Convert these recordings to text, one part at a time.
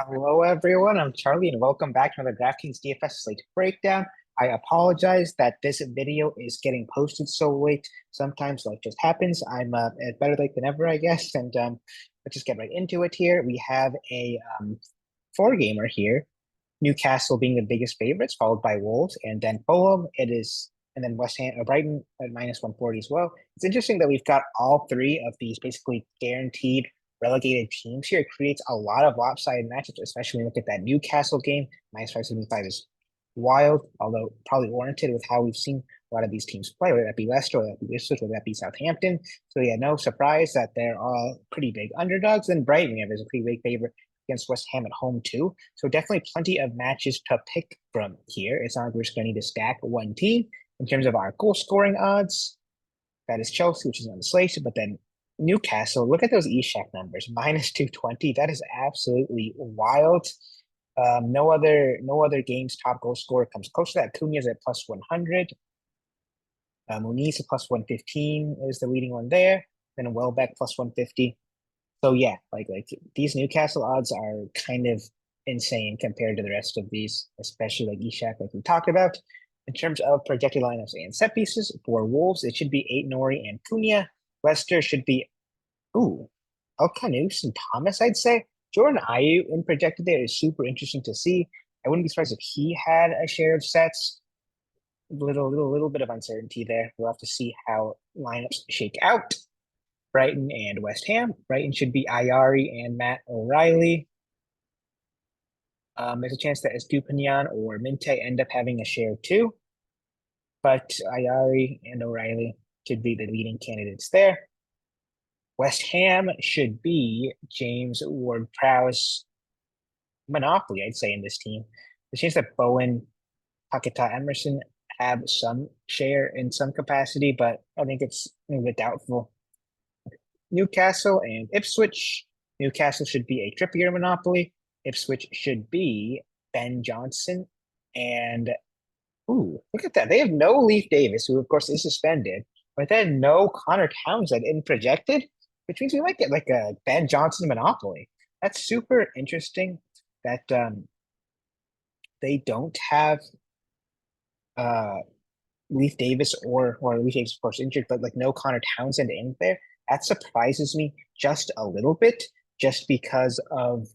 Hello, everyone. I'm Charlie, and welcome back to another DraftKings DFS Slate breakdown. I apologize that this video is getting posted so late. Sometimes life just happens. I'm better late than ever, I guess. And let's just get right into it here. We have a four-gamer here. Newcastle being the biggest favorites, followed by Wolves, and then Fulham. And then West Ham, Brighton at -140 as well. It's interesting that we've got all three of these basically guaranteed relegated teams here. It creates a lot of lopsided matchups, especially when you look at that Newcastle game. -575 is wild, although probably warranted with how we've seen a lot of these teams play, whether that be Leicester, whether that be Ipswich, whether that be Southampton. So yeah, no surprise that they're all pretty big underdogs. And Brighton, is a pretty big favorite against West Ham at home too. So definitely plenty of matches to pick from here. It's not like we're just going to need to stack one team. In terms of our goal scoring odds, that is Chelsea, which is on the slate, but then Newcastle, look at those ESHAC numbers, -220. That is absolutely wild. No other game's top goal scorer comes close to that. Cunha's at +100. Muniz at +115 is the leading one there. Then Welbeck +150. So yeah, like these Newcastle odds are kind of insane compared to the rest of these, especially like ESHAC, like we talked about. In terms of projected lineups and set pieces for Wolves, it should be Aït-Nouri and Cunha. Leicester should be Elkanus and Thomas, I'd say. Jordan Ayew in projected there is super interesting to see. I wouldn't be surprised if he had a share of sets. Little bit of uncertainty there. We'll have to see how lineups shake out. Brighton and West Ham. Brighton should be Ayari and Matt O'Reilly. There's a chance that Estupinian or Minte end up having a share too, but Ayari and O'Reilly should be the leading candidates there. West Ham should be James Ward-Prowse monopoly, I'd say, in this team. The chance that Bowen, Paquetá, Emerson have some share in some capacity, but I think it's a bit doubtful. Newcastle and Ipswich. Newcastle should be a Trippier monopoly. Ipswich should be Ben Johnson. And look at that. They have no Leaf Davis, who of course is suspended, but then no Connor Townsend in projected, which means we might get like a Ben Johnson monopoly. That's super interesting that they don't have Leaf Davis or Leaf Davis of course injured, but like no Connor Townsend in there. That surprises me just a little bit, just because of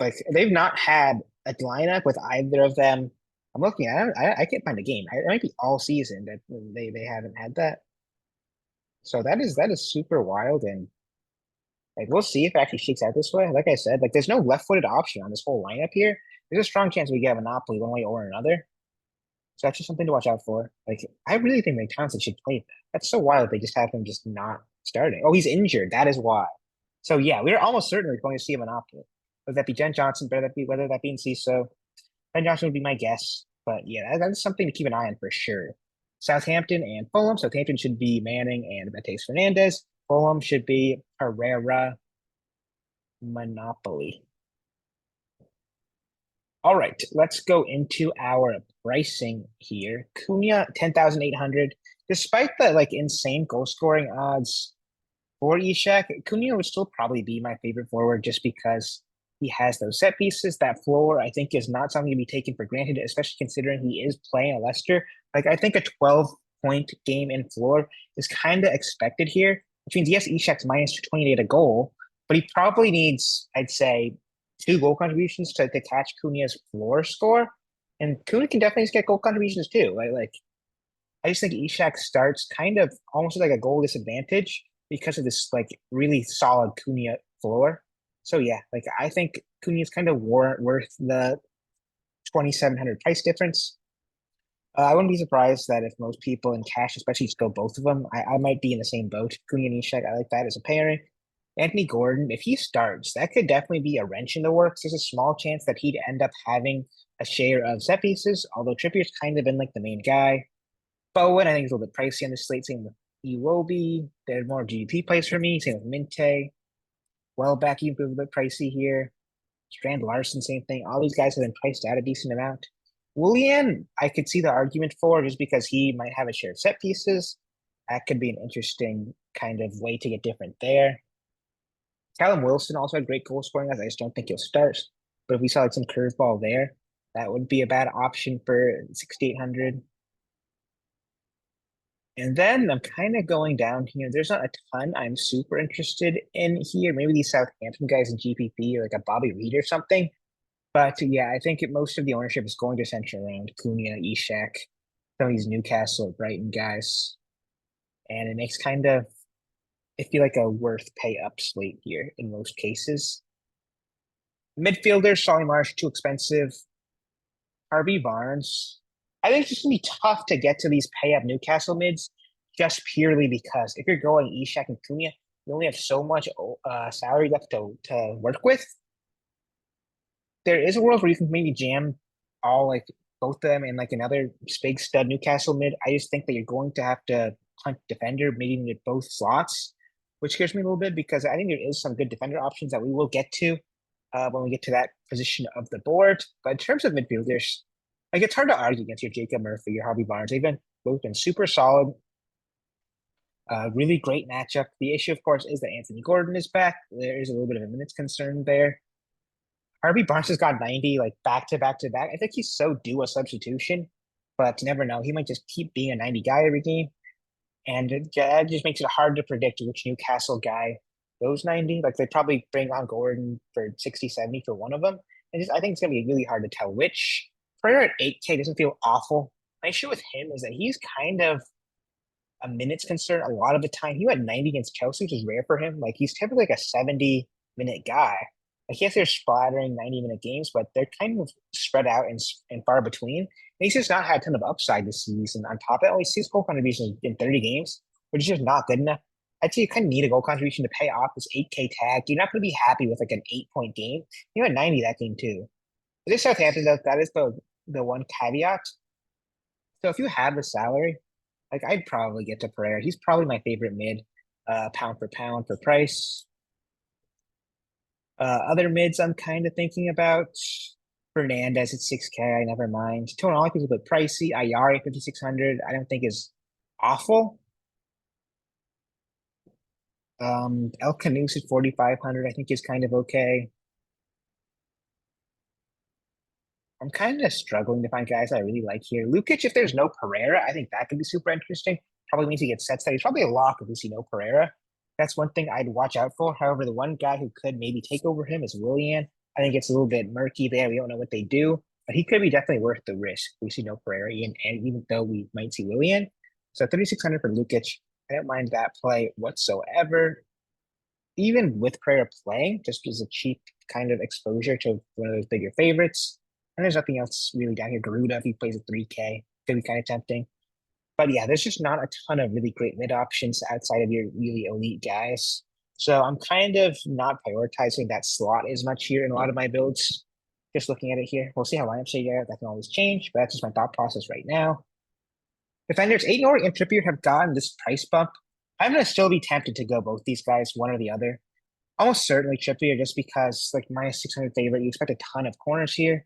like they've not had a lineup with either of them. I'm looking at it. I can't find a game. It might be all season that they haven't had that. So that is super wild, and like we'll see if it actually shakes out this way. Like I said, like there's no left-footed option on this whole lineup here. There's a strong chance we get a monopoly one way or another. So that's just something to watch out for. Like I really think Mike Townsend should play that. That's so wild. They just have him just not starting. Oh, he's injured. That is why. So yeah, we're almost certainly going to see a monopoly. Whether that be Jen Johnson, whether that be Enciso, Ben Johnson would be my guess. But yeah, that's something to keep an eye on for sure. Southampton and Fulham. Southampton should be Manning and Mateus Fernandez. Fulham should be Herrera Monopoly. All right, let's go into our pricing here. Cunha, 10,800. Despite the like insane goal scoring odds for Ishak, Cunha would still probably be my favorite forward just because he has those set pieces. That floor, I think, is not something to be taken for granted, especially considering he is playing a Leicester. Like, I think a 12-point game in floor is kind of expected here, which means, yes, Ishak's -28 a goal, but he probably needs, I'd say, 2 goal contributions to catch Cunha's floor score. And Cunha can definitely just get goal contributions too. Like I just think Ishak starts kind of almost like a goal disadvantage because of this like really solid Cunha floor. So yeah, like I think Cunha is kind of worth the 2,700 price difference. I wouldn't be surprised that if most people in cash, especially just go both of them, I might be in the same boat. Cunha and Ishak, I like that as a pairing. Anthony Gordon, if he starts, that could definitely be a wrench in the works. There's a small chance that he'd end up having a share of set pieces, although Trippier's kind of been like the main guy. Bowen, I think, is a little bit pricey on the slate. Same with Iwobi. They're more GDP plays for me. Same with Minte. Welbeck, even a little bit pricey here. Strand Larson, same thing. All these guys have been priced out a decent amount. Willian, I could see the argument for just because he might have a share of set pieces. That could be an interesting kind of way to get different there. Callum Wilson also had great goal scoring, as I just don't think he'll start. But if we saw like some curveball there, that would be a bad option for 6,800. And then I'm kind of going down here. There's not a ton I'm super interested in here. Maybe these Southampton guys in GPP or like a Bobby Reed or something. But yeah, I think most of the ownership is going to center around Cunha, Ishak, some of these Newcastle, Brighton guys. And it makes kind of, I feel like a worth pay up slate here in most cases. Midfielders, Solly Marsh, too expensive. RB Barnes. I think it's just gonna be tough to get to these pay up Newcastle mids just purely because if you're going Ishak and Cunha, you only have so much salary left to work with. There is a world where you can maybe jam all like both of them and like another big stud Newcastle mid. I just think that you're going to have to hunt defender, maybe with both slots, which scares me a little bit because I think there is some good defender options that we will get to when we get to that position of the board. But in terms of midfielders, like it's hard to argue against your Jacob Murphy, your Harvey Barnes. They've been both been super solid. Really great matchup. The issue, of course, is that Anthony Gordon is back. There is a little bit of a minutes concern there. Harvey Barnes has got 90 like back to back to back. I think he's so due a substitution, but you never know. He might just keep being a 90 guy every game. And it just makes it hard to predict which Newcastle guy goes 90. Like they probably bring on Gordon for 60, 70 for one of them. And just I think it's gonna be really hard to tell which. Prayer at 8K doesn't feel awful. My issue with him is that he's kind of a minutes concern a lot of the time. He went 90 against Chelsea, which is rare for him. Like he's typically like a 70-minute guy. Like yes, they're splattering 90-minute games, but they're kind of spread out and far between. And he's just not had a ton of upside this season. On top of it, only 6 goal contributions in 30 games, which is just not good enough. I'd say you kind of need a goal contribution to pay off this 8K tag. You're not going to be happy with like an 8-point game. You had 90 that game too. This Southampton, that is the one caveat. So if you have the salary, like I'd probably get to Pereira. He's probably my favorite mid, pound for pound for price. Other mids I'm kind of thinking about. Fernandez at 6K, never mind. Tonali is a bit pricey. Ayari 5,600, I don't think is awful. El Canus at 4,500, I think is kind of okay. I'm kind of struggling to find guys I really like here. Lukic, if there's no Pereira, I think that could be super interesting. Probably means he gets set state. He's probably a lock if we see no Pereira. That's one thing I'd watch out for. However, the one guy who could maybe take over him is Willian. I think it's a little bit murky there. We don't know what they do, but he could be definitely worth the risk. We see no Pereira, and even though we might see Willian. So 3,600 for Lukic. I don't mind that play whatsoever. Even with Pereira playing, just as a cheap kind of exposure to one of those bigger favorites. And there's nothing else really down here. Garuda, if he plays at 3K, could be kind of tempting. But yeah, there's just not a ton of really great mid options outside of your really elite guys. So I'm kind of not prioritizing that slot as much here in a lot of my builds. Just looking at it here. We'll see how lineups shake out. That can always change, but that's just my thought process right now. Defenders, Aït-Nouri and Trippier have gotten this price bump. I'm going to still be tempted to go both these guys, one or the other. Almost certainly Trippier, just because like minus 600 favorite, you expect a ton of corners here.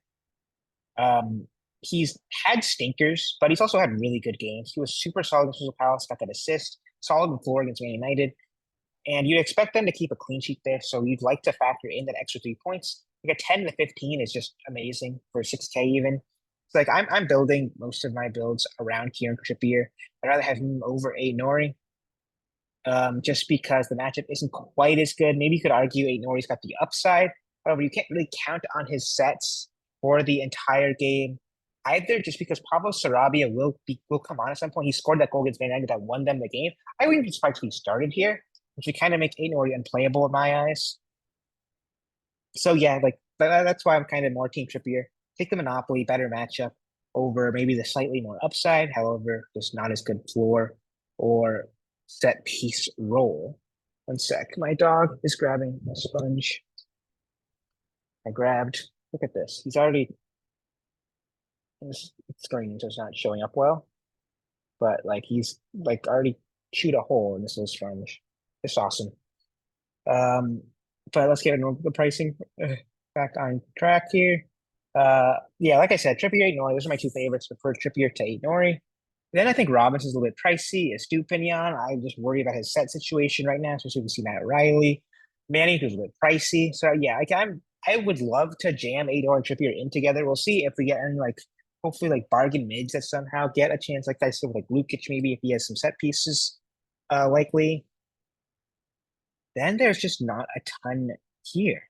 He's had stinkers, but he's also had really good games. He was super solid against Crystal Palace, got that assist, solid on the floor against Man United. And you'd expect them to keep a clean sheet there, so you'd like to factor in that extra 3 points. Like a 10 to 15 is just amazing for 6K even. It's like I'm building most of my builds around Kieran Trippier. I'd rather have him over Aït-Nouri. Just because the matchup isn't quite as good. Maybe you could argue Aït-Nouri's got the upside. However, you can't really count on his sets for the entire game either, just because Pablo Sarabia will come on at some point. He scored that goal against Man United that won them the game. I wouldn't be surprised if he started here, which would kind of make Aït-Nouri unplayable in my eyes. So yeah, like that's why I'm kind of more Team Trippier. Take the Monopoly, better matchup over maybe the slightly more upside. However, just not as good floor or set piece role. One sec. My dog is grabbing a sponge. I grabbed. Look at this. He's already. It's green, so it's not showing up well. But like he's like already chewed a hole in this little sponge. It's awesome. But let's get the pricing back on track here. Yeah, like I said, Trippier, Aït-Nouri, those are my two favorites. Prefer Trippier to Aït-Nouri. Then I think Robinson's a little bit pricey. Estupinian, I just worry about his set situation right now, especially if we see Matt Riley. Manning was a bit pricey. So yeah, like I would love to jam Ador and Trippier in together. We'll see if we get any like hopefully like bargain mids that somehow get a chance, like I said, with like Lukic maybe if he has some set pieces, likely. Then there's just not a ton here.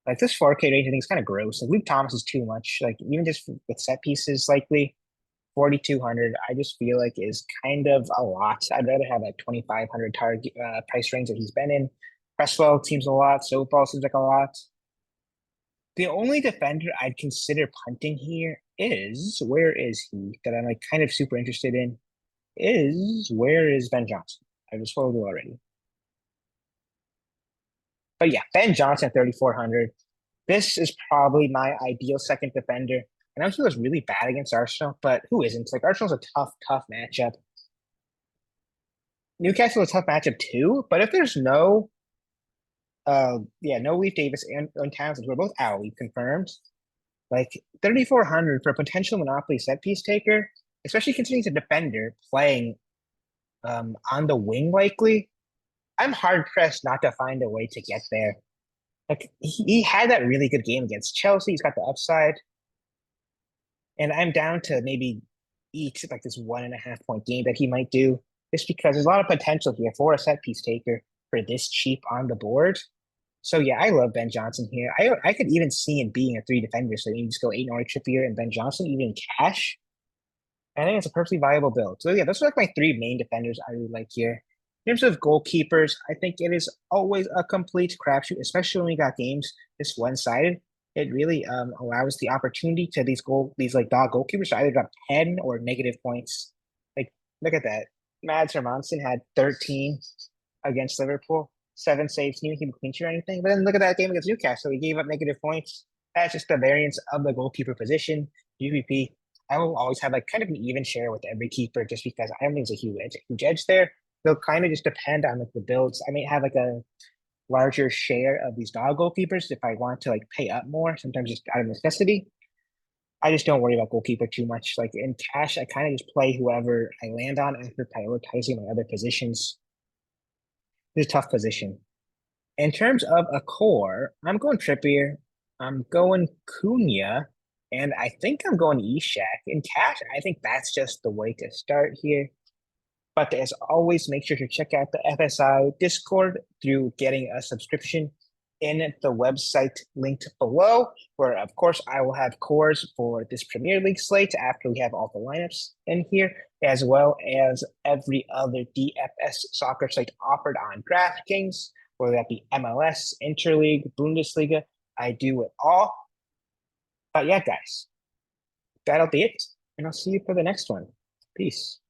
Like this 4K range, I think is kind of gross. Like Luke Thomas is too much. Like even just with set pieces, likely 4,200, I just feel like is kind of a lot. I'd rather have like 2,500 target price range that he's been in. Cresswell seems a lot. Softball seems like a lot. The only defender I'd consider punting here is where is he that I'm like kind of super interested in? Is where is Ben Johnson? I just followed you already. But yeah, Ben Johnson 3,400. This is probably my ideal second defender. I know he was really bad against Arsenal, but who isn't? Like Arsenal's a tough, tough matchup. Newcastle is a tough matchup too. But if there's no, no Leaf Davis and Townsend, who are both out, we've confirmed. Like 3,400 for a potential monopoly set piece taker, especially considering he's a defender playing on the wing likely. I'm hard pressed not to find a way to get there. Like he had that really good game against Chelsea. He's got the upside. And I'm down to maybe each like this 1.5 point game that he might do, just because there's a lot of potential here for a set piece taker for this cheap on the board. So yeah, I love Ben Johnson here. I could even see him being a three defender. So you just go 8 Trippier and Ben Johnson, even in cash. I think it's a perfectly viable build. So yeah, those are like my three main defenders I really like here. In terms of goalkeepers, I think it is always a complete crapshoot, especially when we got games this one-sided. It really allows the opportunity to these like dog goalkeepers to either drop 10 or negative points. Like look at that. Mads Hermansen had 13 against Liverpool, 7 saves, didn't even keep a clean sheet or anything. But then look at that game against Newcastle. He gave up negative points. That's just the variance of the goalkeeper position. UVP, I will always have like kind of an even share with every keeper just because I don't think there's a huge edge there. They'll kind of just depend on like the builds. I may have like a larger share of these dog goalkeepers if I want to like pay up more, sometimes just out of necessity. I just don't worry about goalkeeper too much. Like in cash, I kind of just play whoever I land on after prioritizing my other positions. It's a tough position. In terms of a core, I'm going Trippier. I'm going Cunha. And I think I'm going Ishak. In cash, I think that's just the way to start here. But as always, make sure to check out the FSI Discord through getting a subscription in the website linked below, where of course I will have cores for this Premier League slate after we have all the lineups in here, as well as every other DFS soccer site offered on DraftKings, whether that be MLS, Interleague, Bundesliga. I do it all. But yeah, guys, that'll be it. And I'll see you for the next one. Peace.